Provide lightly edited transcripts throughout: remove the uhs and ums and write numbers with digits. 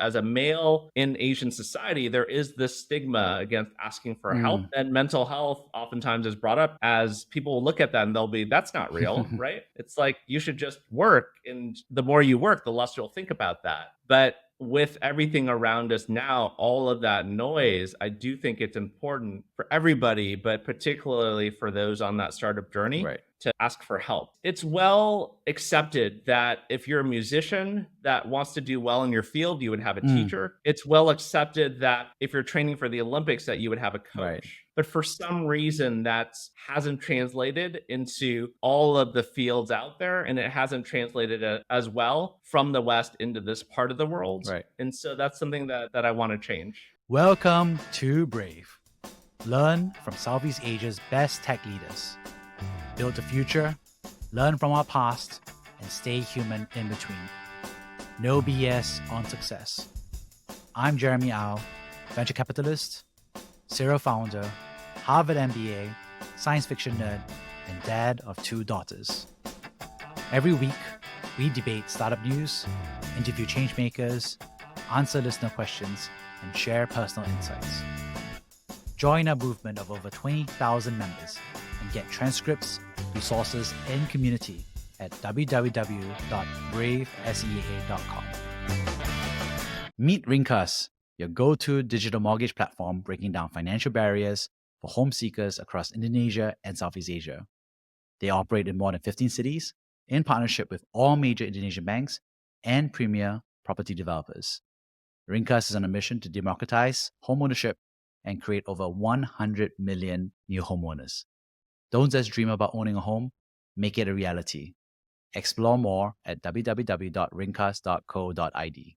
as a male in Asian society, there is this stigma against asking for help. And mental health oftentimes is brought up as people look at that and they'll be, that's not real, right? It's like, you should just work. And the more you work, the less you'll think about that. But with everything around us now, all of that noise, I do think it's important for everybody, but particularly for those on that startup journey, to ask for help. It's well accepted that if you're a musician that wants to do well in your field, you would have a teacher. It's well accepted that if you're training for the Olympics, that you would have a coach. But for some reason, that hasn't translated into all of the fields out there, and it hasn't translated as well from the West into this part of the world. And so that's something that I want to change. Welcome to Brave. Learn from Southeast Asia's best tech leaders. Build the future, learn from our past, and stay human in between. No BS on success. I'm Jeremy Au, venture capitalist, serial founder, Harvard MBA, science fiction nerd, and dad of 2 daughters. Every week, we debate startup news, interview changemakers, answer listener questions, and share personal insights. Join our movement of over 20,000 members and get transcripts, resources, and community at www.bravesea.com. Meet Ringkas, your go-to digital mortgage platform breaking down financial barriers for home seekers across Indonesia and Southeast Asia. They operate in more than 15 cities in partnership with all major Indonesian banks and premier property developers. Ringkas is on a mission to democratize homeownership and create over 100 million new homeowners. Don't just dream about owning a home, make it a reality. Explore more at www.ringkas.co.id.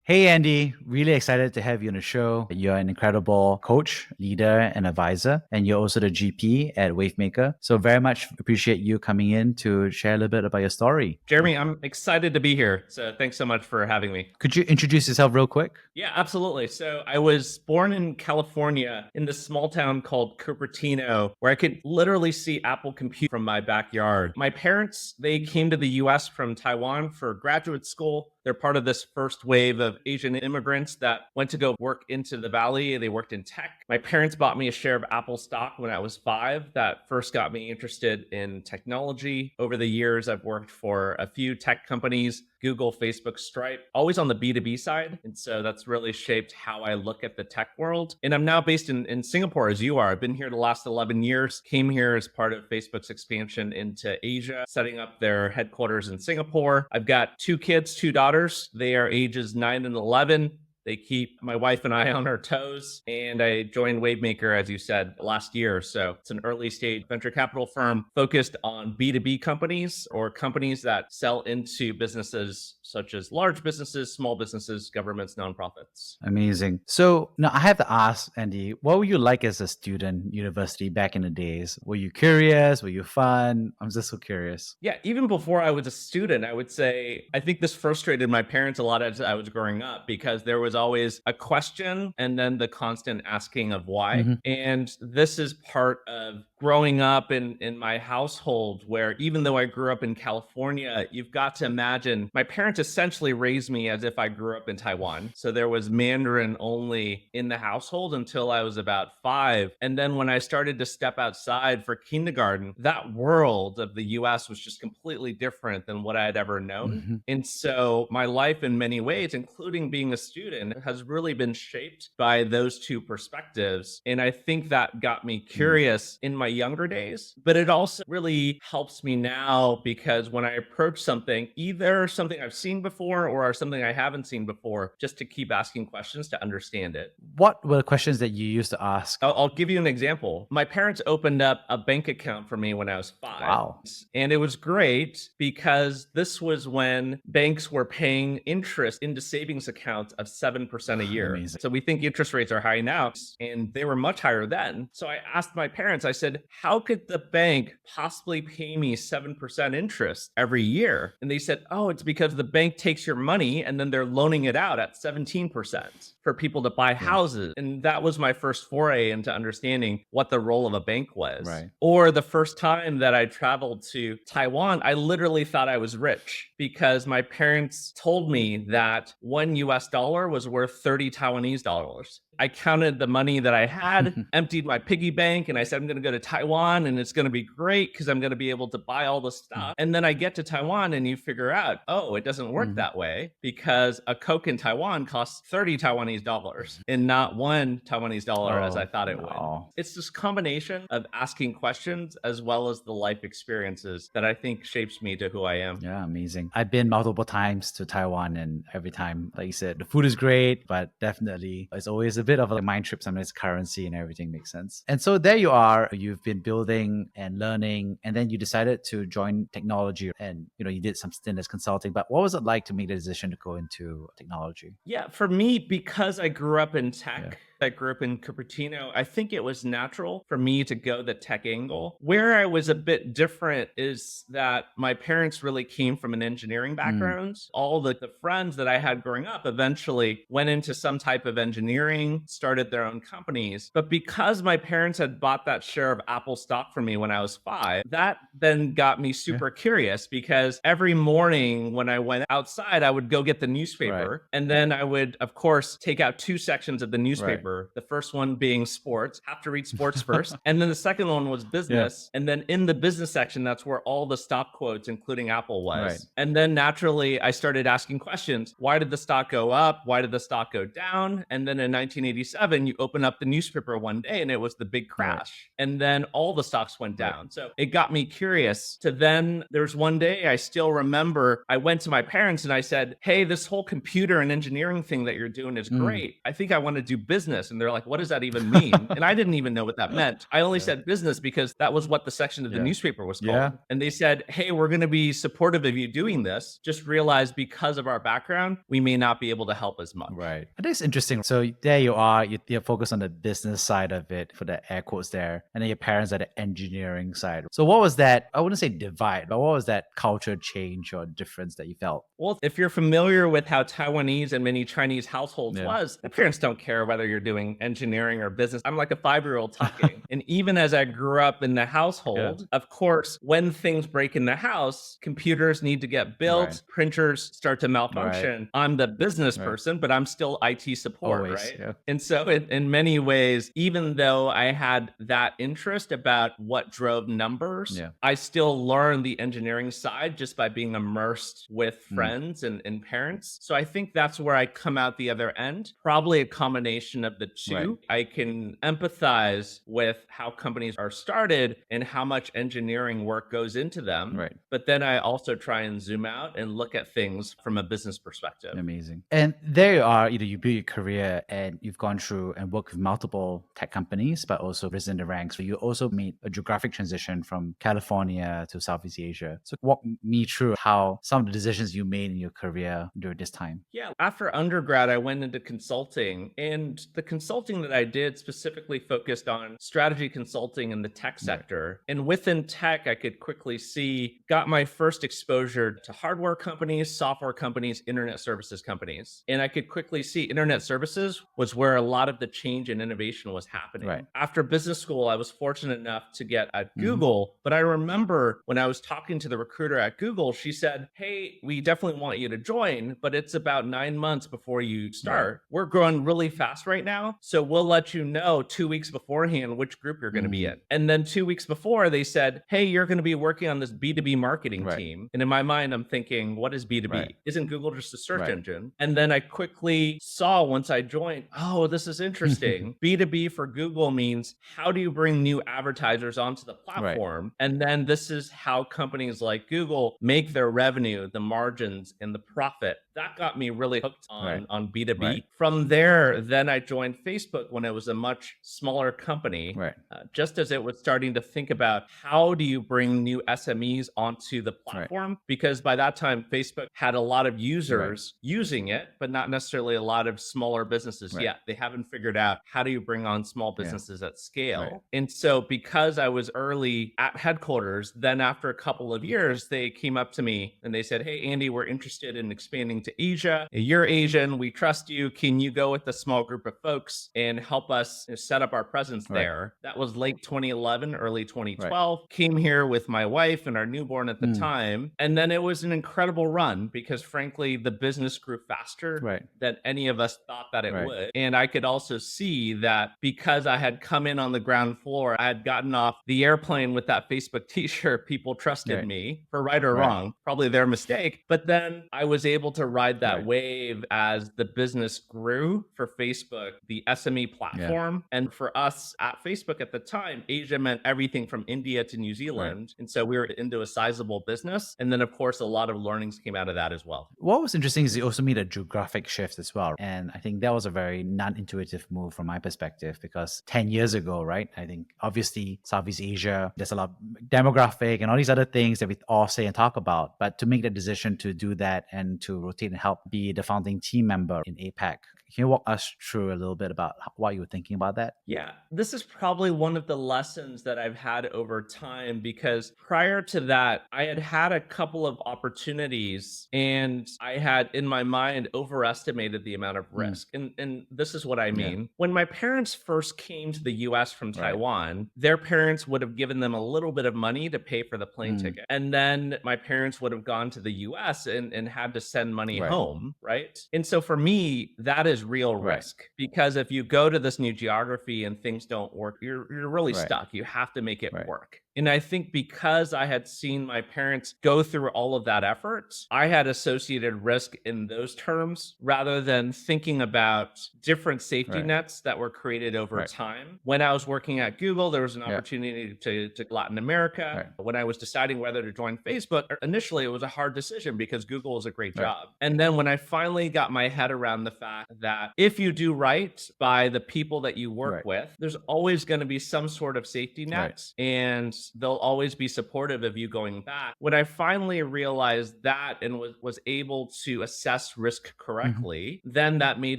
Hey, Andy, really excited to have you on the show. You're an incredible coach, leader, and advisor, and you're also the GP at Wavemaker. So very much appreciate you coming in to share a little bit about your story. Jeremy, I'm excited to be here. So thanks so much for having me. Could you introduce yourself real quick? Yeah, absolutely. So I was born in California in this small town called Cupertino, where I could literally see Apple compute from my backyard. My parents, they came to the US from Taiwan for graduate school. They're part of this first wave of Asian immigrants that went to go work into the Valley. They worked in tech. My parents bought me a share of Apple stock when I was 5. That first got me interested in technology. Over the years, I've worked for a few tech companies, Google, Facebook, Stripe, always on the B2B side. And so that's really shaped how I look at the tech world. And I'm now based in Singapore, as you are. I've been here the last 11 years, came here as part of Facebook's expansion into Asia, setting up their headquarters in Singapore. I've got 2 kids, 2 daughters. They are ages 9 and 11. They keep my wife and I on our toes. And I joined Wavemaker, as you said, last year. So it's an early stage venture capital firm focused on B2B companies or companies that sell into businesses such as large businesses, small businesses, governments, nonprofits. Amazing. So now I have to ask, Andy, what were you like as a student, university back in the days? Were you curious? Were you fun? I'm just so curious. Yeah, even before I was a student, I would say, I think this frustrated my parents a lot as I was growing up because there was always a question and then the constant asking of why. And this is part of growing up in my household where even though I grew up in California, you've got to imagine my parents essentially raised me as if I grew up in Taiwan. So there was Mandarin only in the household until I was about 5. And then when I started to step outside for kindergarten, that world of the US was just completely different than what I had ever known. And so my life in many ways, including being a student, has really been shaped by those 2 perspectives. And I think that got me curious in my younger days, but it also really helps me now because when I approach something, either something I've seen before or something I haven't seen before, just to keep asking questions to understand it. What were the questions that you used to ask? I'll give you an example. My parents opened up a bank account for me when I was 5. Wow. And it was great because this was when banks were paying interest into savings accounts of 7%. 7% a year. Amazing. So we think interest rates are high now, and they were much higher then. So I asked my parents, I said, how could the bank possibly pay me 7% interest every year? And they said, oh, it's because the bank takes your money and then they're loaning it out at 17% for people to buy houses. And that was my first foray into understanding what the role of a bank was. Right. Or the first time that I traveled to Taiwan, I literally thought I was rich because my parents told me that $1 was worth 30 Taiwanese dollars. I counted the money that I had, emptied my piggy bank, and I said, I'm going to go to Taiwan and it's going to be great because I'm going to be able to buy all the stuff. And then I get to Taiwan and you figure out, oh, it doesn't work that way because a Coke in Taiwan costs 30 Taiwanese dollars and not one Taiwanese dollar as I thought it would. It's this combination of asking questions as well as the life experiences that I think shapes me to who I am. Yeah, amazing. I've been multiple times to Taiwan, and every time, like you said, the food is great, but definitely it's always a bit of a mind trip. Sometimes currency and everything makes sense. And so there you are, you've been building and learning, and then you decided to join technology, and you did some stint as consulting. But what was it like to make the decision to go into technology? Yeah, for me, because I grew up in tech, I grew up in Cupertino, I think it was natural for me to go the tech angle. Where I was a bit different is that my parents really came from an engineering background. All the friends that I had growing up eventually went into some type of engineering, started their own companies. But because my parents had bought that share of Apple stock for me when I was 5, that then got me super curious because every morning when I went outside, I would go get the newspaper. And then I would, of course, take out 2 sections of the newspaper. The first one being sports, have to read sports first. And then the second one was business. And then in the business section, that's where all the stock quotes, including Apple, was. And then naturally, I started asking questions. Why did the stock go up? Why did the stock go down? And then in 1987, you open up the newspaper one day and it was the big crash. And then all the stocks went down. So it got me curious to then there's one day I still remember I went to my parents and I said, hey, this whole computer and engineering thing that you're doing is great. I think I want to do business. And they're like, what does that even mean? And I didn't even know what that meant. I only said business because that was what the section of the newspaper was called. And they said, hey, we're going to be supportive of you doing this. Just realize because of our background, we may not be able to help as much. Right. And it's interesting. So there you are, you're focused on the business side of it, for the air quotes there. And then your parents are the engineering side. So what was that, I wouldn't say divide, but what was that culture change or difference that you felt? Well, if you're familiar with how Taiwanese and many Chinese households was, the parents don't care whether you're doing engineering or business. I'm like a 5-year-old talking. And even as I grew up in the household, of course, when things break in the house, computers need to get built, printers start to malfunction. I'm the business person, but I'm still IT support, Always, And so in many ways, even though I had that interest about what drove numbers, I still learned the engineering side just by being immersed with friends and parents. So I think that's where I come out the other end, probably a combination of the two. I can empathize with how companies are started and how much engineering work goes into them. But then I also try and zoom out and look at things from a business perspective. Amazing. And there you are, you build your career and you've gone through and worked with multiple tech companies, but also risen the ranks. So you also made a geographic transition from California to Southeast Asia. So walk me through how some of the decisions you made in your career during this time. Yeah. After undergrad, I went into consulting, and the consulting that I did specifically focused on strategy consulting in the tech sector. And within tech, I could quickly see, got my first exposure to hardware companies, software companies, internet services companies. And I could quickly see internet services was where a lot of the change and innovation was happening. After business school, I was fortunate enough to get at Google. But I remember when I was talking to the recruiter at Google, she said, hey, we definitely want you to join, but it's about 9 months before you start. We're growing really fast right now. So we'll let you know 2 weeks beforehand which group you're going to be in. And then 2 weeks before, they said, hey, you're going to be working on this B2B marketing team. And in my mind, I'm thinking, what is B2B? Isn't Google just a search engine? And then I quickly saw once I joined, oh, this is interesting. B2B for Google means how do you bring new advertisers onto the platform? And then this is how companies like Google make their revenue, the margins, and the profit that got me really hooked Right. on B2B. Right. From there, then I joined Facebook when it was a much smaller company. Right. Just as it was starting to think about how do you bring new SMEs onto the platform, because by that time Facebook had a lot of users using it, but not necessarily a lot of smaller businesses yet. They haven't figured out how do you bring on small businesses at scale. And so because I was early at headquarters, then after a couple of years, they came up to me and they said, "Hey, Andy, we're interested in expanding to Asia. You're Asian. We trust you. Can you go with a small group of folks and help us set up our presence there?" That was late 2011, early 2012. Came here with my wife and our newborn at the time. And then it was an incredible run because frankly, the business grew faster than any of us thought that it would. And I could also see that because I had come in on the ground floor, I had gotten off the airplane with that Facebook t-shirt, people trusted me for right or wrong, probably their mistake. But then I was able to ride that wave as the business grew for Facebook, the SME platform. And for us at Facebook at the time, Asia meant everything from India to New Zealand. And so we were into a sizable business. And then, of course, a lot of learnings came out of that as well. What was interesting is you also made a geographic shift as well. And I think that was a very non-intuitive move from my perspective, because 10 years ago, right? I think obviously Southeast Asia, there's a lot of demographic and all these other things that we all say and talk about. But to make the decision to do that and to rotate and help be the founding team member in APAC, can you walk us through a little bit about what you were thinking about that? Yeah, this is probably one of the lessons that I've had over time, because prior to that, I had had a couple of opportunities and I had in my mind overestimated the amount of risk. And this is what I mean. When my parents first came to the US from Taiwan, their parents would have given them a little bit of money to pay for the plane ticket. And then my parents would have gone to the US and had to send money home, right? And so for me, that is real risk, because if you go to this new geography and things don't work, you're really stuck. You have to make it work. And I think because I had seen my parents go through all of that effort, I had associated risk in those terms rather than thinking about different safety nets that were created over time. When I was working at Google, there was an opportunity to Latin America. When I was deciding whether to join Facebook, initially it was a hard decision because Google was a great job. And then when I finally got my head around the fact that if you do right by the people that you work with, there's always going to be some sort of safety net, and they'll always be supportive of you going back. When I finally realized that and was able to assess risk correctly, then that made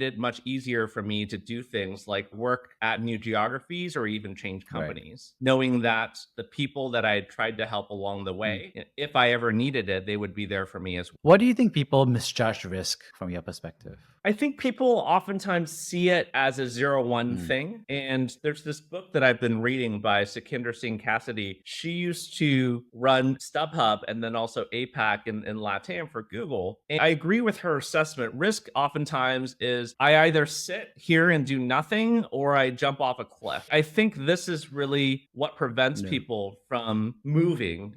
it much easier for me to do things like work at new geographies or even change companies, knowing that the people that I had tried to help along the way, if I ever needed it, they would be there for me as well. What do you think people misjudge risk from your perspective? I think people oftentimes see it as a 0-1 thing. And there's this book that I've been reading by Sukhinder Singh Cassidy. She used to run StubHub and then also APAC and LATAM for Google. And I agree with her assessment. Risk oftentimes is I either sit here and do nothing or I jump off a cliff. I think this is really what prevents people from moving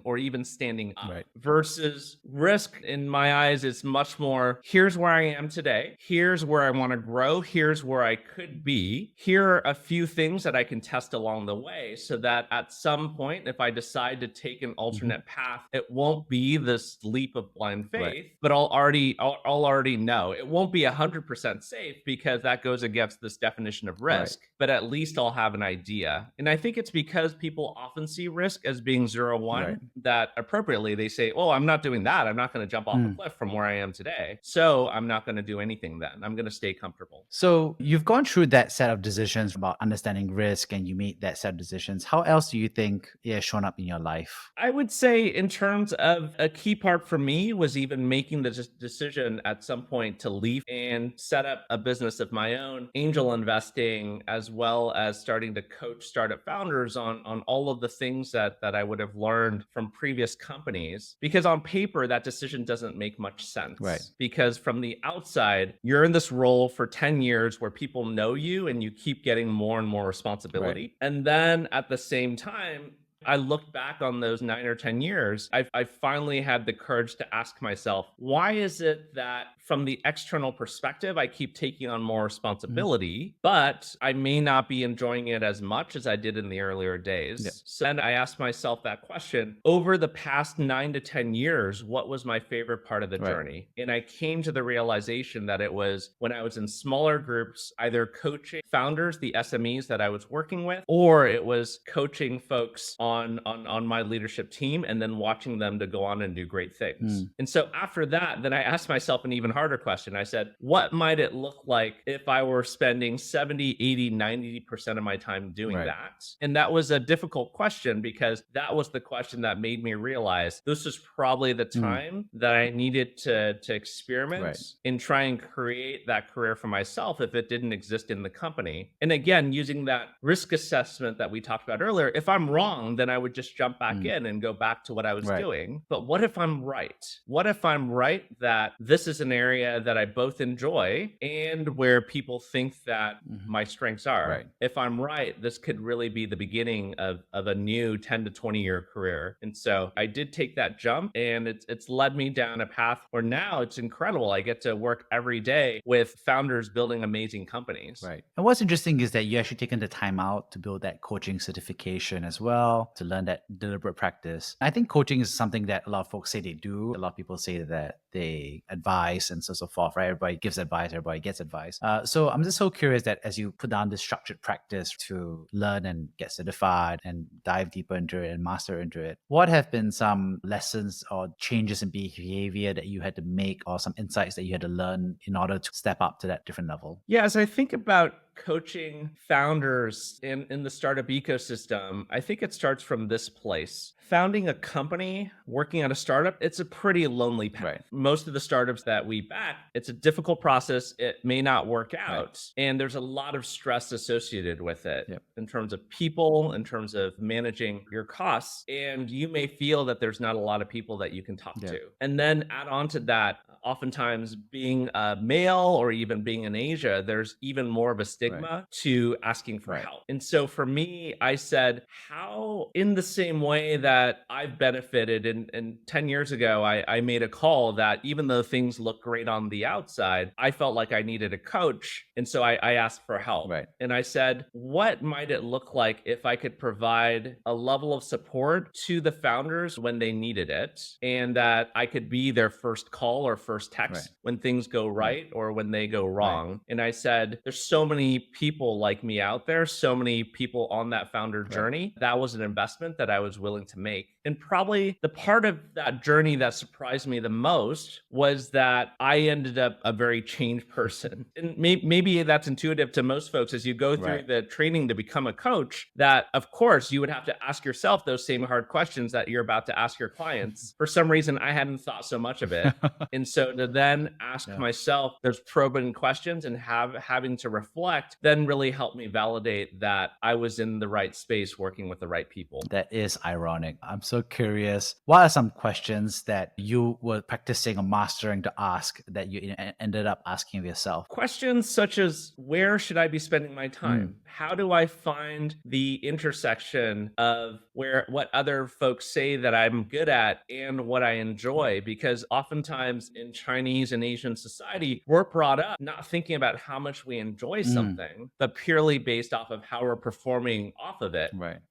or even standing up. Versus risk, in my eyes, is much more, here's where I am today. Here's where I want to grow. Here's where I could be. Here are a few things that I can test along the way so that at some point, if I decide to take an alternate path, it won't be this leap of blind faith, but I'll already know. It won't be 100% safe because that goes against this definition of risk, but at least I'll have an idea. And I think it's because people often see risk as being 0-1 that appropriately they say, well, I'm not doing that. I'm not going to jump off a cliff from where I am today. So I'm not going to do anything then. I'm going to stay comfortable. So you've gone through that set of decisions about understanding risk and you made that set of decisions. How else do you think it has shown up in your life? I would say in terms of a key part for me was even making the decision at some point to leave and set up a business of my own, angel investing, as well as starting to coach startup founders on all of the things that I would have learned from previous companies. Because on paper, that decision doesn't make much sense. Because from the outside, you're in this role for 10 years where people know you and you keep getting more and more responsibility. And then at the same time, I look back on those 9 or 10 years, I finally had the courage to ask myself, why is it that from the external perspective, I keep taking on more responsibility, but I may not be enjoying it as much as I did in the earlier days? Yep. So then I asked myself that question. Over the past 9 to 10 years, what was my favorite part of the Right. journey? And I came to the realization that it was when I was in smaller groups, either coaching founders, the SMEs that I was working with, or it was coaching folks on my leadership team and then watching them to go on and do great things. And so after that, then I asked myself an even harder question. I said, what might it look like if I were spending 70, 80, 90% of my time doing Right. that? And that was a difficult question because that was the question that made me realize this was probably the time that I needed to experiment Right. and try and create that career for myself if it didn't exist in the company. And again, using that risk assessment that we talked about earlier, if I'm wrong, then I would just jump back in and go back to what I was Right. doing. But what if I'm right? What if I'm right that this is an area that I both enjoy and where people think that my strengths are? Right. If I'm right, this could really be the beginning of a new 10 to 20 year career. And so I did take that jump, and it's led me down a path where now it's incredible. I get to work every day with founders building amazing companies. Right. And what's interesting is that you actually taken the time out to build that coaching certification as well, to learn that deliberate practice. I think coaching is something that a lot of folks say they do. A lot of people say that they advise and so forth, right? Everybody gives advice, everybody gets advice. So I'm just so curious that as you put down this structured practice to learn and get certified and dive deeper into it and master into it, what have been some lessons or changes in behavior that you had to make, or some insights that you had to learn in order to step up to that different level? Yeah, as I think about coaching founders in the startup ecosystem, I think it starts from this place. Founding a company, working at a startup, it's a pretty lonely path. Right. Most of the startups that we back, it's a difficult process. It may not work out. And there's a lot of stress associated with it in terms of people, in terms of managing your costs. And you may feel that there's not a lot of people that you can talk to. And then add on to that, oftentimes being a male or even being in Asia, there's even more of a stigma to asking for help. And so for me, I said, how in the same way that I've benefited, and 10 years ago, I made a call that even though things look great on the outside, I felt like I needed a coach. And so I asked for help. And I said, what might it look like if I could provide a level of support to the founders when they needed it, and that I could be their first call or first text when things go right or when they go wrong. And I said, there's so many people like me out there, so many people on that founder journey. That was an investment that I was willing to make. And probably the part of that journey that surprised me the most was that I ended up a very changed person. And maybe that's intuitive to most folks as you go through the training to become a coach, that of course you would have to ask yourself those same hard questions that you're about to ask your clients. For some reason, I hadn't thought so much of it. And so to then ask myself those probing questions and having to reflect, then really helped me validate that I was in the right space working with the right people. That is ironic. I'm so curious. What are some questions that you were practicing or mastering to ask that you ended up asking of yourself? Questions such as, where should I be spending my time? How do I find the intersection of what other folks say that I'm good at and what I enjoy? Because oftentimes in Chinese and Asian society, we're brought up not thinking about how much we enjoy something, but purely based off of how we're performing off of it.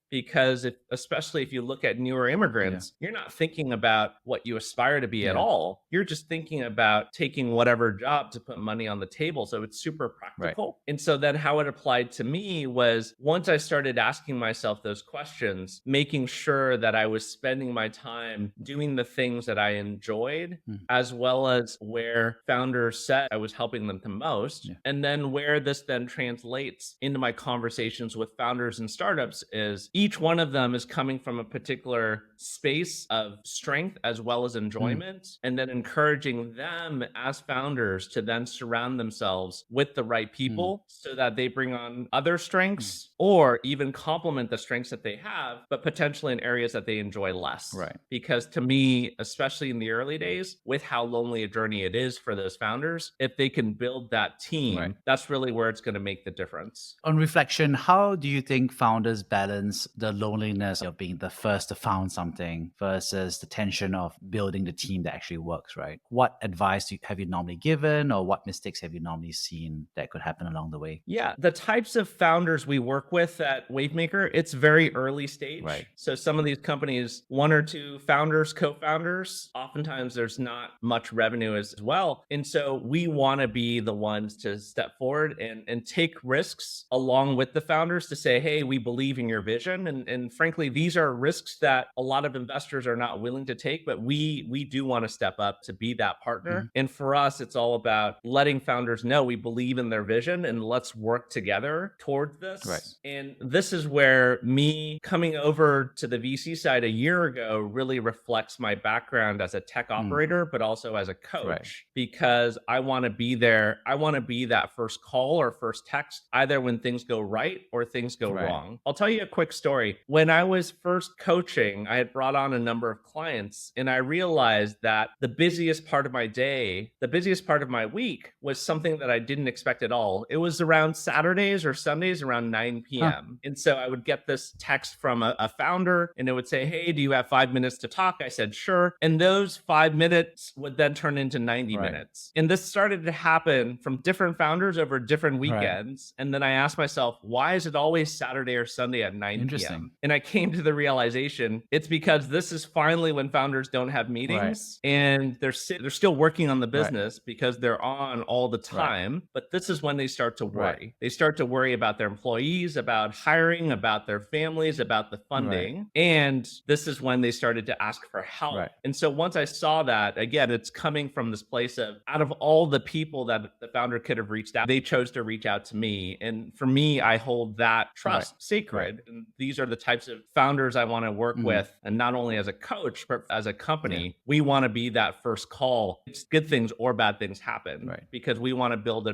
Because especially if you look at newer immigrants, you're not thinking about what you aspire to be at all. You're just thinking about taking whatever job to put money on the table. So it's super practical. And so then how it applied to me was, once I started asking myself those questions, making sure that I was spending my time doing the things that I enjoyed, as well as where founders said I was helping them the most. And then where this then translates into my conversations with founders and startups is, each one of them is coming from a particular space of strength as well as enjoyment, and then encouraging them as founders to then surround themselves with the right people so that they bring on other strengths or even complement the strengths that they have, but potentially in areas that they enjoy less. Because to me, especially in the early days, with how lonely a journey it is for those founders, if they can build that team, that's really where it's going to make the difference. On reflection, how do you think founders balance versus the loneliness of being the first to found something versus the tension of building the team that actually works, right? What advice have you normally given, or what mistakes have you normally seen that could happen along the way? Yeah, the types of founders we work with at Wavemaker, it's very early stage. Right. So some of these companies, one or two founders, co-founders, oftentimes there's not much revenue as well. And so we want to be the ones to step forward and take risks along with the founders to say, hey, we believe in your vision. And frankly, these are risks that a lot of investors are not willing to take, but we do want to step up to be that partner. And for us, it's all about letting founders know we believe in their vision and let's work together towards this. Right. And this is where me coming over to the VC side a year ago really reflects my background as a tech operator, but also as a coach, because I want to be there. I want to be that first call or first text, either when things go right or things go wrong. I'll tell you a quick story. When I was first coaching, I had brought on a number of clients, and I realized that the busiest part of my day, the busiest part of my week was something that I didn't expect at all. It was around Saturdays or Sundays around 9 p.m. And so I would get this text from a founder, and it would say, hey, do you have 5 minutes to talk? I said, sure. And those 5 minutes would then turn into 90 minutes. And this started to happen from different founders over different weekends. And then I asked myself, why is it always Saturday or Sunday at 9 p.m.? And I came to the realization it's because this is finally when founders don't have meetings and they're still working on the business because they're on all the time. But this is when they start to worry. They start to worry about their employees, about hiring, about their families, about the funding. And this is when they started to ask for help. And so once I saw that, again, it's coming from this place of, out of all the people that the founder could have reached out, they chose to reach out to me. And for me, I hold that trust sacred. And these are the types of founders I want to work with. And not only as a coach, but as a company, we want to be that first call. It's good things or bad things happen because we want to build a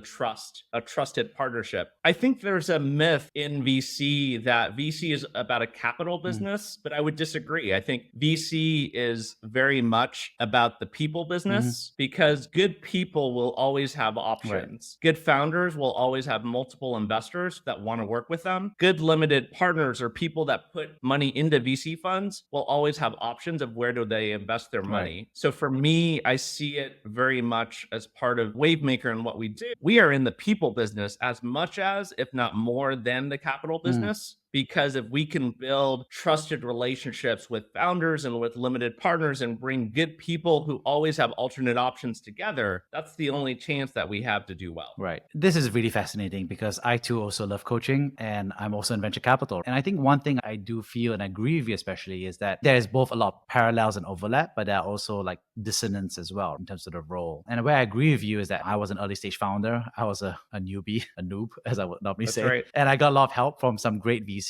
trusted partnership. I think there's a myth in VC that VC is about a capital business, but I would disagree. I think VC is very much about the people business because good people will always have options. Good founders will always have multiple investors that want to work with them. Good limited partners or people that put money into VC funds will always have options of where do they invest their money. So for me, I see it very much as part of Wavemaker and what we do. We are in the people business as much as, if not more than, the capital business. Because if we can build trusted relationships with founders and with limited partners and bring good people who always have alternate options together, that's the only chance that we have to do well. Right. This is really fascinating because I too also love coaching and I'm also in venture capital. And I think one thing I do feel, and I agree with you especially, is that there's both a lot of parallels and overlap, but there are also like dissonance as well in terms of the role. And where I agree with you is that I was an early stage founder. I was a newbie, a noob, as I would normally say. Right. And I got a lot of help from some great VCs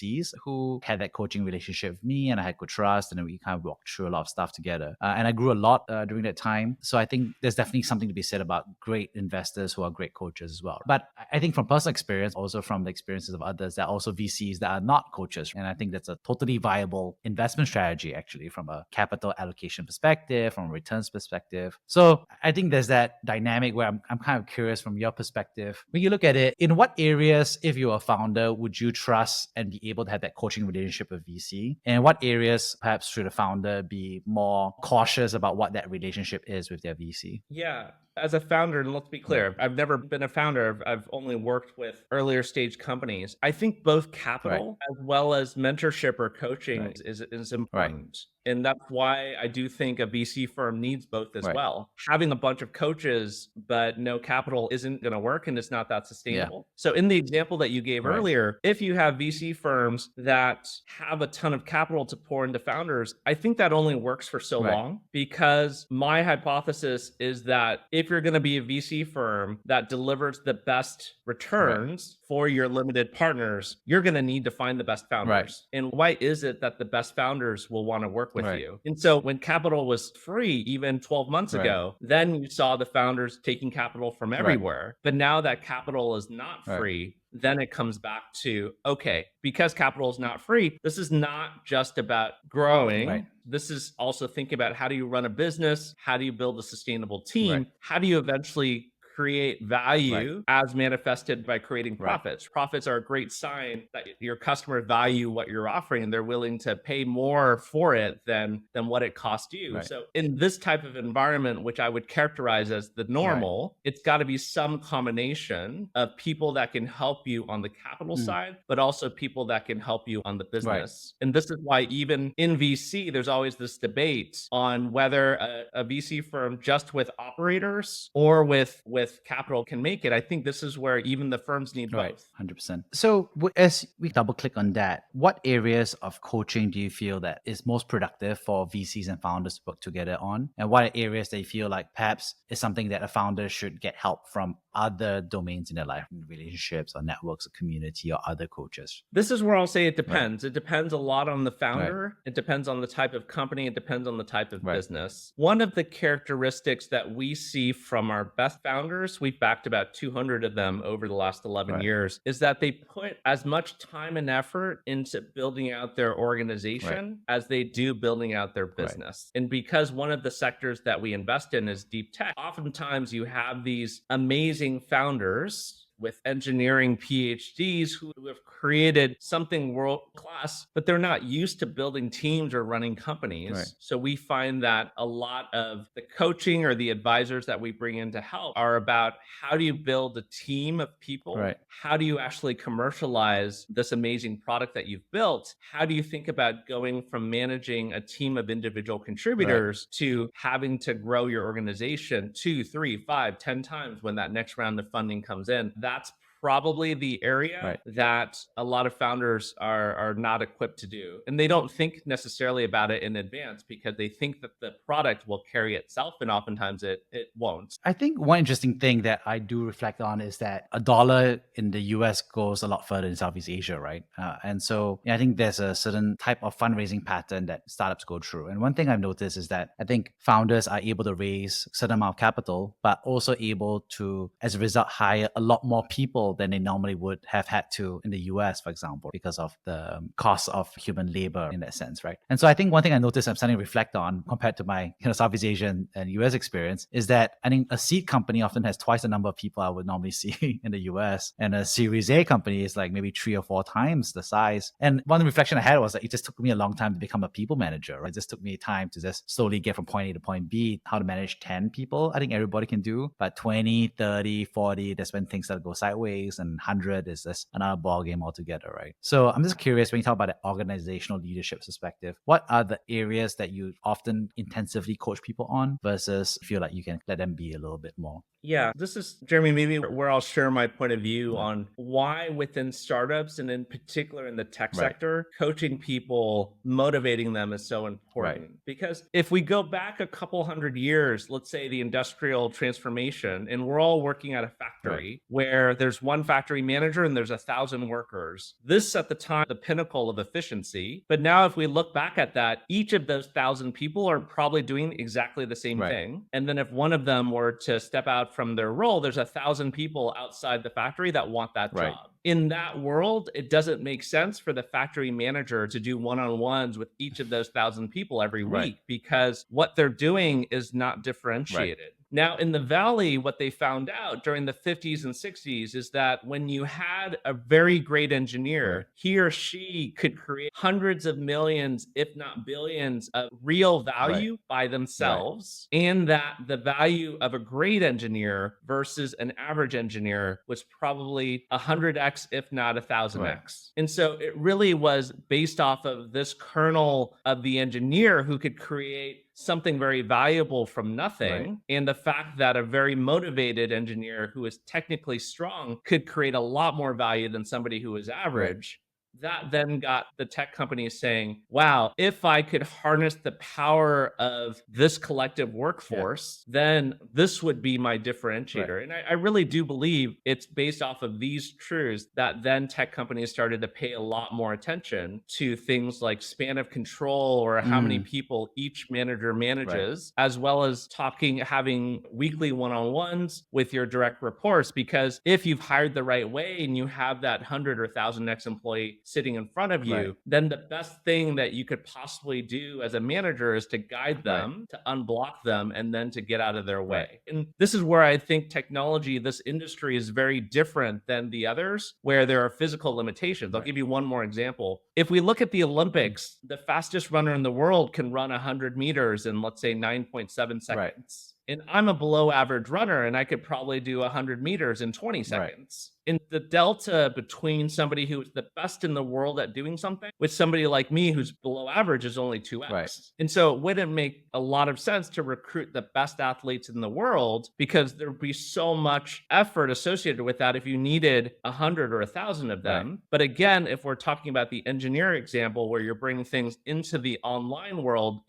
who had that coaching relationship with me, and I had good trust, and then we kind of walked through a lot of stuff together. And I grew a lot during that time. So I think there's definitely something to be said about great investors who are great coaches as well. But I think from personal experience, also from the experiences of others, there are also VCs that are not coaches. And I think that's a totally viable investment strategy, actually, from a capital allocation perspective, from a returns perspective. So I think there's that dynamic where I'm kind of curious from your perspective. When you look at it, in what areas, if you're a founder, would you trust and be able to have that coaching relationship with VC? And what areas perhaps should a founder be more cautious about what that relationship is with their VC? Yeah. As a founder, and let's be clear, I've never been a founder. I've only worked with earlier stage companies. I think both capital as well as mentorship or coaching is important. And that's why I do think a VC firm needs both as well. Having a bunch of coaches, but no capital isn't going to work, and it's not that sustainable. So in the example that you gave earlier, if you have VC firms that have a ton of capital to pour into founders, I think that only works for so long, because my hypothesis is that if you're going to be a VC firm that delivers the best returns for your limited partners, you're going to need to find the best founders. And why is it that the best founders will want to work with you? And so when capital was free, even 12 months ago, then you saw the founders taking capital from everywhere. But now that capital is not free, then it comes back to, okay, because capital is not free, this is not just about growing. This is also thinking about, how do you run a business? How do you build a sustainable team? How do you eventually create value as manifested by creating profits. Profits are a great sign that your customers value what you're offering and they're willing to pay more for it than what it cost you. So in this type of environment, which I would characterize as the normal, it's got to be some combination of people that can help you on the capital side, but also people that can help you on the business. And this is why even in VC, there's always this debate on whether a VC firm just with operators or with capital can make it. I think this is where even the firms need both. 100%. So as we double click on that, what areas of coaching do you feel that is most productive for VCs and founders to work together on? And what are areas that you feel like perhaps is something that a founder should get help from other domains in their life, relationships or networks or community or other coaches? This is where I'll say it depends. It depends a lot on the founder. It depends on the type of company. It depends on the type of business. One of the characteristics that we see from our best founders, we've backed about 200 of them over the last 11 years, is that they put as much time and effort into building out their organization as they do building out their business. And because one of the sectors that we invest in is deep tech, oftentimes you have these amazing founders with engineering PhDs who have created something world class, but they're not used to building teams or running companies. So we find that a lot of the coaching or the advisors that we bring in to help are about how do you build a team of people? How do you actually commercialize this amazing product that you've built? How do you think about going from managing a team of individual contributors to having to grow your organization 2, 3, 5, 10 times when that next round of funding comes in? That's probably the area that a lot of founders are not equipped to do. And they don't think necessarily about it in advance because they think that the product will carry itself, and oftentimes it won't. I think one interesting thing that I do reflect on is that a dollar in the US goes a lot further in Southeast Asia, right? And so I think there's a certain type of fundraising pattern that startups go through. And one thing I've noticed is that I think founders are able to raise a certain amount of capital, but also able to, as a result, hire a lot more people than they normally would have had to in the US, for example, because of the cost of human labor in that sense, right? And so I think one thing I noticed I'm starting to reflect on compared to my Southeast Asian and US experience is that I think a seed company often has twice the number of people I would normally see in the US, and a Series A company is like maybe 3 or 4 times the size. And one reflection I had was that it just took me a long time to become a people manager, right? It just took me time to just slowly get from point A to point B. How to manage 10 people, I think everybody can do, but 20, 30, 40, that's when things start to go sideways, and 100 is just another ballgame altogether, right? So I'm just curious, when you talk about the organizational leadership perspective, what are the areas that you often intensively coach people on versus feel like you can let them be a little bit more? Yeah, this is, Jeremy, maybe where I'll share my point of view on why within startups and in particular in the tech sector, coaching people, motivating them is so important. Because if we go back a couple hundred years, let's say the industrial transformation, and we're all working at a factory where there's one factory manager and there's 1,000 workers. This at the time, the pinnacle of efficiency. But now if we look back at that, each of those 1,000 people are probably doing exactly the same thing. And then if one of them were to step out from their role, there's 1,000 people outside the factory that want that job. In that world, it doesn't make sense for the factory manager to do one-on-ones with each of those 1,000 people every week because what they're doing is not differentiated. Now, in the Valley, what they found out during the 50s and 60s is that when you had a very great engineer, he or she could create hundreds of millions, if not billions, of real value by themselves, and that the value of a great engineer versus an average engineer was probably 100x, if not 1,000x. And so it really was based off of this kernel of the engineer who could create something very valuable from nothing, and the fact that a very motivated engineer who is technically strong could create a lot more value than somebody who is average. That then got the tech companies saying, wow, if I could harness the power of this collective workforce, then this would be my differentiator. And I really do believe it's based off of these truths that then tech companies started to pay a lot more attention to things like span of control or how many people each manager manages, as well as having weekly one-on-ones with your direct reports. Because if you've hired the right way and you have that 100 or 1,000x employee sitting in front of you, then the best thing that you could possibly do as a manager is to guide them, to unblock them, and then to get out of their way. And this is where I think technology, this industry, is very different than the others, where there are physical limitations. I'll give you one more example. If we look at the Olympics, the fastest runner in the world can run 100 meters in, let's say, 9.7 seconds. And I'm a below average runner, and I could probably do 100 meters in 20 seconds. And the delta between somebody who is the best in the world at doing something with somebody like me who's below average is only 2x. And so it wouldn't make a lot of sense to recruit the best athletes in the world, because there'd be so much effort associated with that if you needed 100 or 1,000 of them. But again, if we're talking about the engineer example where you're bringing things into the online world,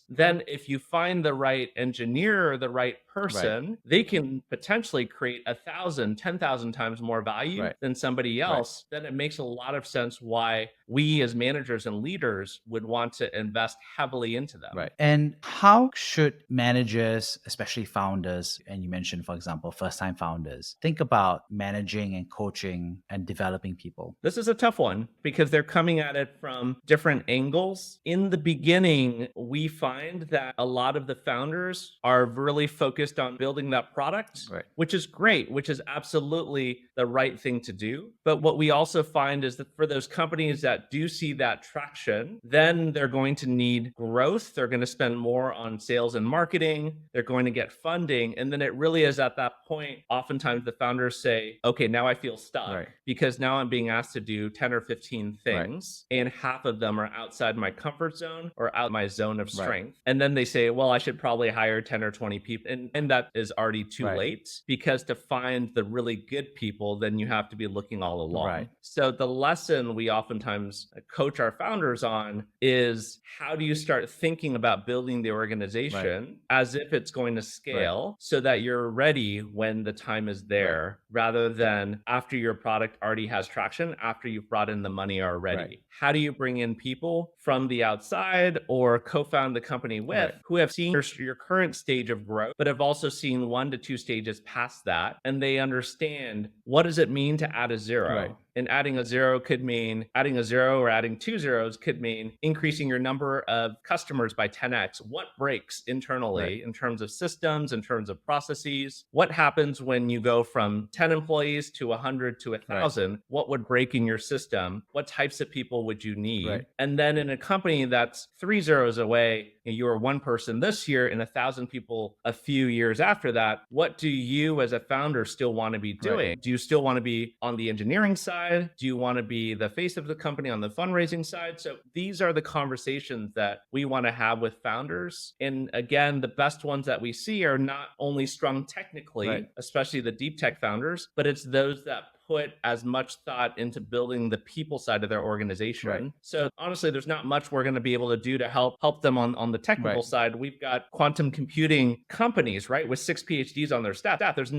then if you find the right engineer or the right person, they can potentially create 1,000, 10,000 times more value than somebody else. Then it makes a lot of sense why we as managers and leaders would want to invest heavily into them. And how should managers, especially founders, and you mentioned, for example, first-time founders, think about managing and coaching and developing people? This is a tough one because they're coming at it from different angles. In the beginning, we find that a lot of the founders are really focused on building that product, which is great, which is absolutely the right thing to do. But what we also find is that for those companies that do see that traction, then they're going to need growth. They're going to spend more on sales and marketing. They're going to get funding. And then it really is at that point, oftentimes the founders say, okay, now I feel stuck because now I'm being asked to do 10 or 15 things and half of them are outside my comfort zone or out my zone of strength. And then they say, well, I should probably hire 10 or 20 people. And that is already too late, because to find the really good people, then you have to be looking all along. So the lesson we oftentimes coach our founders on is, how do you start thinking about building the organization as if it's going to scale so that you're ready when the time is there, rather than after your product already has traction, after you've brought in the money already. How do you bring in people from the outside or co-found the company with who have seen your current stage of growth, but have also seen 1 to 2 stages past that, and they understand, what does it mean to add a zero? And adding a zero could mean adding a zero, or adding 2 zeros could mean increasing your number of customers by 10x. What breaks internally in terms of systems, in terms of processes? What happens when you go from 10 employees to 100 to 1,000? What would break in your system? What types of people would you need? And then in a company that's 3 zeros away, and you are 1 person this year and 1,000 people a few years after that, what do you as a founder still want to be doing? Do you still want to be on the engineering side? Do you want to be the face of the company on the fundraising side? So these are the conversations that we want to have with founders. And again, the best ones that we see are not only strong technically, especially the deep tech founders, but it's those that put as much thought into building the people side of their organization. So honestly, there's not much we're going to be able to do to help them on the technical side. We've got quantum computing companies, with 6 PhDs on their staff. There's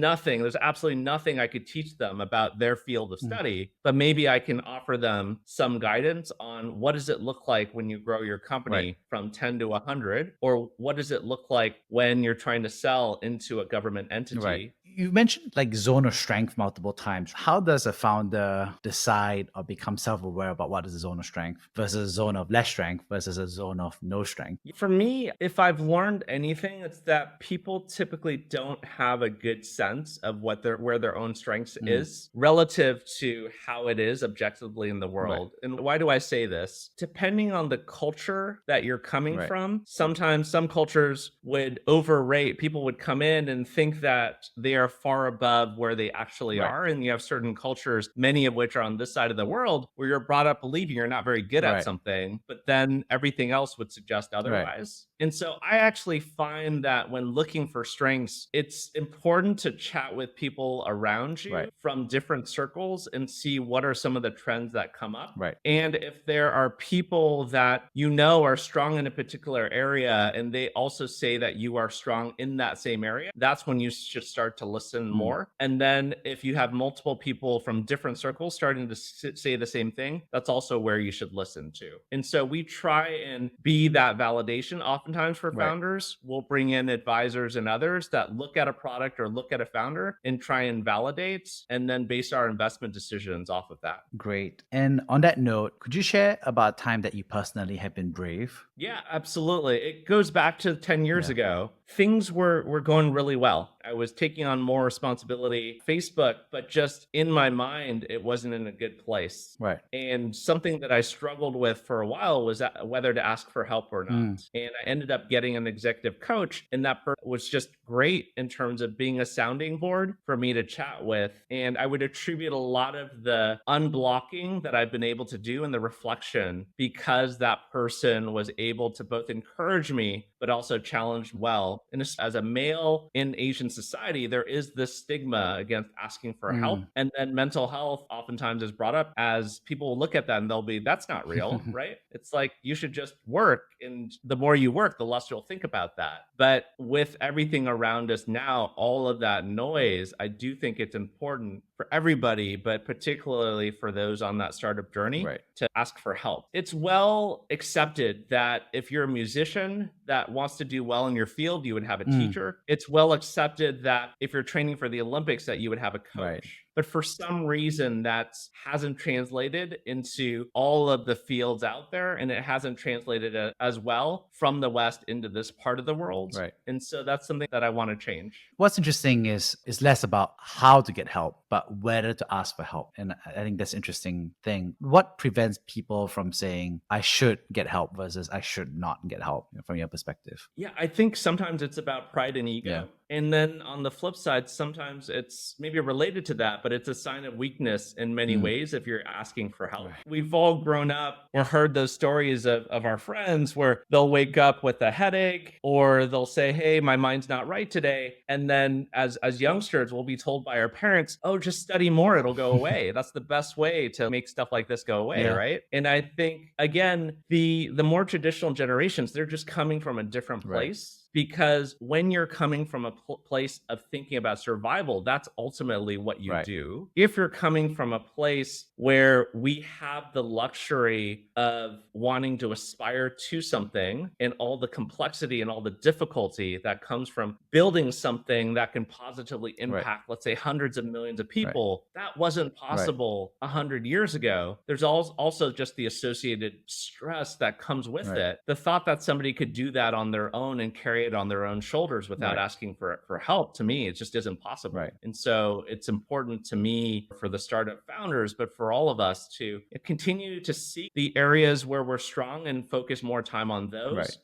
absolutely nothing I could teach them about their field of study, but maybe I can offer them some guidance on, what does it look like when you grow your company from 10 to 100, or what does it look like when you're trying to sell into a government entity? You mentioned zone of strength multiple times. How does a founder decide or become self-aware about what is a zone of strength versus a zone of less strength versus a zone of no strength? For me, if I've learned anything, it's that people typically don't have a good sense of where their own strengths is relative to how it is objectively in the world. And why do I say this? Depending on the culture that you're coming from, sometimes some cultures would overrate. People would come in and think that they are far above where they actually are. And you have certain cultures, many of which are on this side of the world, where you're brought up believing you're not very good at something, but then everything else would suggest otherwise. And so I actually find that when looking for strengths, it's important to chat with people around you from different circles and see what are some of the trends that come up. And if there are people that are strong in a particular area, and they also say that you are strong in that same area, that's when you should start to listen more. And then if you have multiple people from different circles starting to say the same thing, that's also where you should listen to. And so we try and be that validation. Oftentimes for Right. founders, we'll bring in advisors and others that look at a product or look at a founder and try and validate, and then base our investment decisions off of that. Great. And on that note, could you share about a time that you personally have been brave? Yeah, absolutely. It goes back to 10 years Yeah. ago. Things were going really well. I was taking on more responsibility, Facebook, but just in my mind, it wasn't in a good place. Right. And something that I struggled with for a while was whether to ask for help or not. And I ended up getting an executive coach, and that person was just great in terms of being a sounding board for me to chat with. And I would attribute a lot of the unblocking that I've been able to do and the reflection because that person was able to both encourage me, but also challenge well. And as a male in Asian society, there is this stigma against asking for help. And then mental health oftentimes is brought up as people will look at that and they'll be, that's not real, right? It's like, you should just work. And the more you work, the less you'll think about that. But with everything around us now, all of that noise, I do think it's important for everybody, but particularly for those on that startup journey, to ask for help. It's well accepted that if you're a musician that wants to do well in your field, you would have a teacher. It's well accepted that if you're training for the Olympics, that you would have a coach. But for some reason, that hasn't translated into all of the fields out there, and it hasn't translated as well from the West into this part of the world. And so that's something that I want to change. What's interesting is it's less about how to get help, but whether to ask for help. And I think that's an interesting thing. What prevents people from saying, I should get help versus I should not get help from your perspective? Yeah, I think sometimes it's about pride and ego. And then on the flip side, sometimes it's maybe related to that, but it's a sign of weakness in many ways if you're asking for help. We've all grown up or heard those stories of our friends where they'll wake up with a headache or they'll say, hey, my mind's not right today. And then as youngsters, we'll be told by our parents, oh, just study more, it'll go away. That's the best way to make stuff like this go away, right? And I think, again, the more traditional generations, they're just coming from a different place. Because when you're coming from a place of thinking about survival, that's ultimately what you do. If you're coming from a place where we have the luxury of wanting to aspire to something and all the complexity and all the difficulty that comes from building something that can positively impact, let's say, hundreds of millions of people, that wasn't possible 100 years ago. There's also just the associated stress that comes with it. The thought that somebody could do that on their own and carry it on their own shoulders without asking for help, to me, it just isn't possible. And so it's important to me for the startup founders, but for all of us to continue to seek the areas where we're strong and focus more time on those.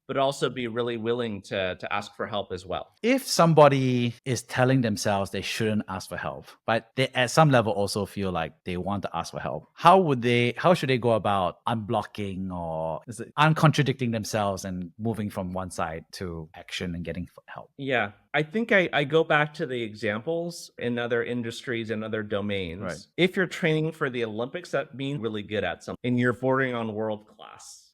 But also be really willing to ask for help as well. If somebody is telling themselves they shouldn't ask for help, but they at some level also feel like they want to ask for help, how should they go about unblocking or uncontradicting themselves and moving from one side to action and getting help? Yeah, I think I go back to the examples in other industries and other domains. If you're training for the Olympics, that means really good at something and you're bordering on world class.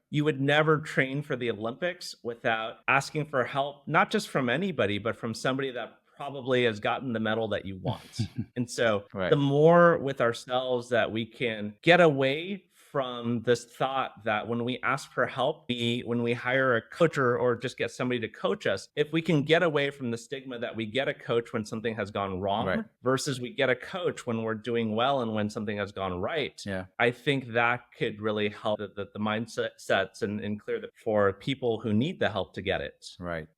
You would never train for the Olympics without asking for help, not just from anybody, but from somebody that probably has gotten the medal that you want. And so the more with ourselves that we can get away from this thought that when we ask for help, when we hire a coach or just get somebody to coach us, if we can get away from the stigma that we get a coach when something has gone wrong versus we get a coach when we're doing well and when something has gone right, I think that could really help the mindset sets and clear for people who need the help to get it.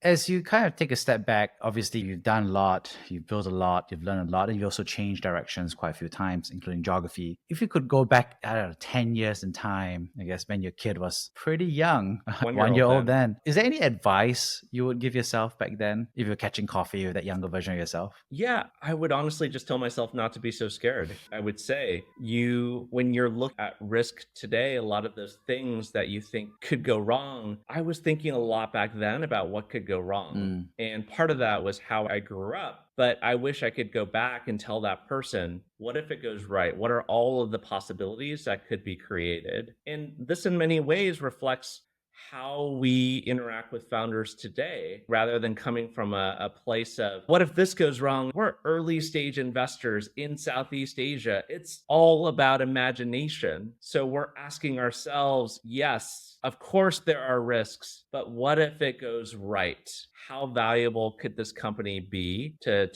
As you kind of take a step back, obviously you've done a lot, you've built a lot, you've learned a lot, and you also changed directions quite a few times, including geography. If you could go back, I don't know, 10 years in time, I guess when your kid was pretty young, 1 year old then. Is there any advice you would give yourself back then if you're catching coffee with that younger version of yourself? Yeah, I would honestly just tell myself not to be so scared. I would say when you're looking at risk today, a lot of those things that you think could go wrong, I was thinking a lot back then about what could go wrong. And part of that was how I grew up. But I wish I could go back and tell that person, what if it goes right? What are all of the possibilities that could be created? And this in many ways reflects how we interact with founders today rather than coming from a place of what if this goes wrong? We're early stage investors in Southeast Asia. It's all about imagination. So we're asking ourselves, yes, of course there are risks, but what if it goes right? How valuable could this company be to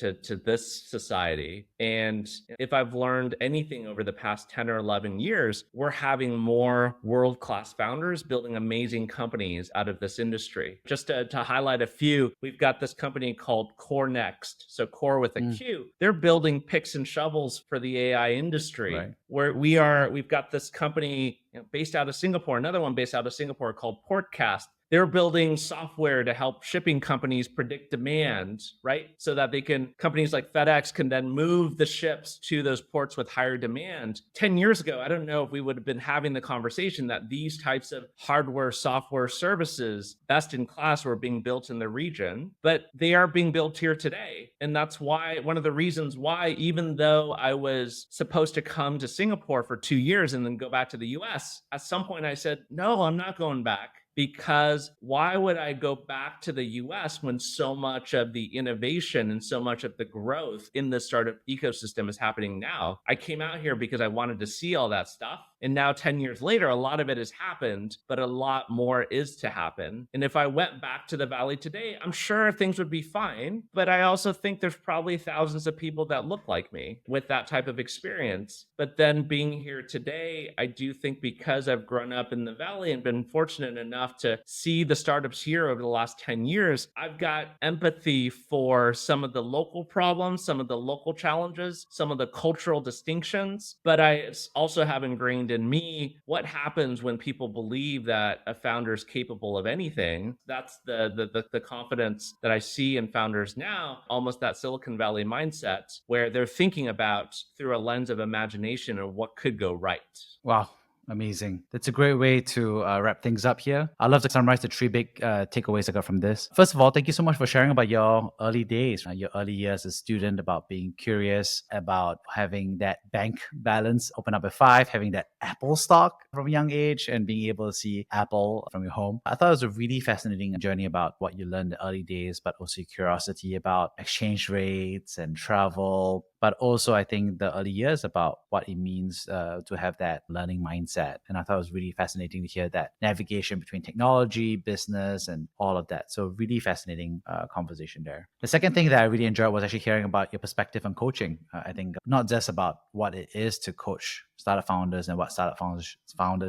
this society? And if I've learned anything over the past 10 or 11 years, we're having more world-class founders building amazing companies out of this industry. Just to highlight a few, we've got this company called Core Next. So Core with a Q. They're building picks and shovels for the AI industry. Right. Where we've got this company based out of Singapore, another one based out of Singapore called Portcast. They're building software to help shipping companies predict demand, right? So that companies like FedEx can then move the ships to those ports with higher demand. 10 years ago, I don't know if we would have been having the conversation that these types of hardware, software services, best in class, were being built in the region, but they are being built here today. And that's why, one of the reasons why, even though I was supposed to come to Singapore for 2 years and then go back to the US, at some point I said, no, I'm not going back. Because why would I go back to the US when so much of the innovation and so much of the growth in the startup ecosystem is happening now? I came out here because I wanted to see all that stuff. And now 10 years later, a lot of it has happened, but a lot more is to happen. And if I went back to the Valley today, I'm sure things would be fine. But I also think there's probably thousands of people that look like me with that type of experience. But then being here today, I do think because I've grown up in the Valley and been fortunate enough to see the startups here over the last 10 years, I've got empathy for some of the local problems, some of the local challenges, some of the cultural distinctions. But I also have ingrained in me what happens when people believe that a founder is capable of anything. That's the confidence that I see in founders now, almost that Silicon Valley mindset, where they're thinking about through a lens of imagination of what could go right. Wow. Amazing. That's a great way to wrap things up here. I'd love to summarize the three big takeaways I got from this. First of all, thank you so much for sharing about your early days, your early years as a student, about being curious, about having that bank balance open up at 5, having that Apple stock from a young age, and being able to see Apple from your home. I thought it was a really fascinating journey about what you learned in the early days, but also your curiosity about exchange rates and travel. But also, I think the early years about what it means to have that learning mindset. And I thought it was really fascinating to hear that navigation between technology, business, and all of that. So really fascinating conversation there. The second thing that I really enjoyed was actually hearing about your perspective on coaching. I think not just about what it is to coach startup founders and what startup founders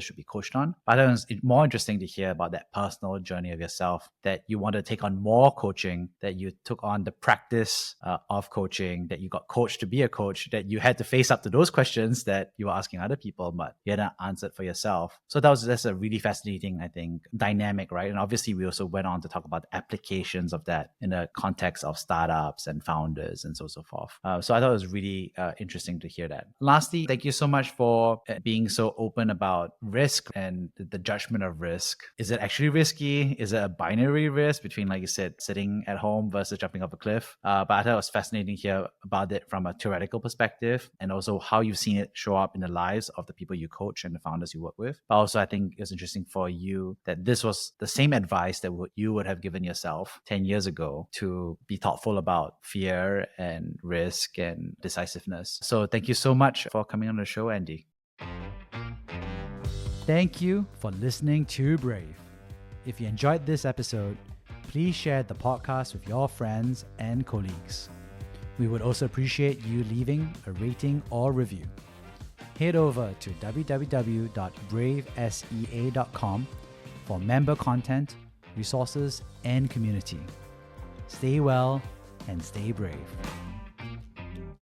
should be coached on, but I think it's more interesting to hear about that personal journey of yourself, that you want to take on more coaching, that you took on the practice of coaching, that you got coached to be a coach, that you had to face up to those questions that you were asking other people, but you hadn't answered for yourself. So that's a really fascinating, I think, dynamic, right? And obviously we also went on to talk about the applications of that in the context of startups and founders and so forth. So I thought it was really interesting to hear that. Lastly, thank you so much for being so open about risk and the judgment of risk. Is it actually risky? Is it a binary risk between, like you said, sitting at home versus jumping off a cliff? But I thought it was fascinating to hear about it from a theoretical perspective, and also how you've seen it show up in the lives of the people you coach and the founders you work with. But also, I think it's interesting for you that this was the same advice that you would have given yourself 10 years ago, to be thoughtful about fear and risk and decisiveness. So thank you so much for coming on the show, Andy. Thank you for listening to Brave. If you enjoyed this episode, please share the podcast with your friends and colleagues. We would also appreciate you leaving a rating or review. Head over to www.bravesea.com for member content, resources, and community. Stay well and stay brave.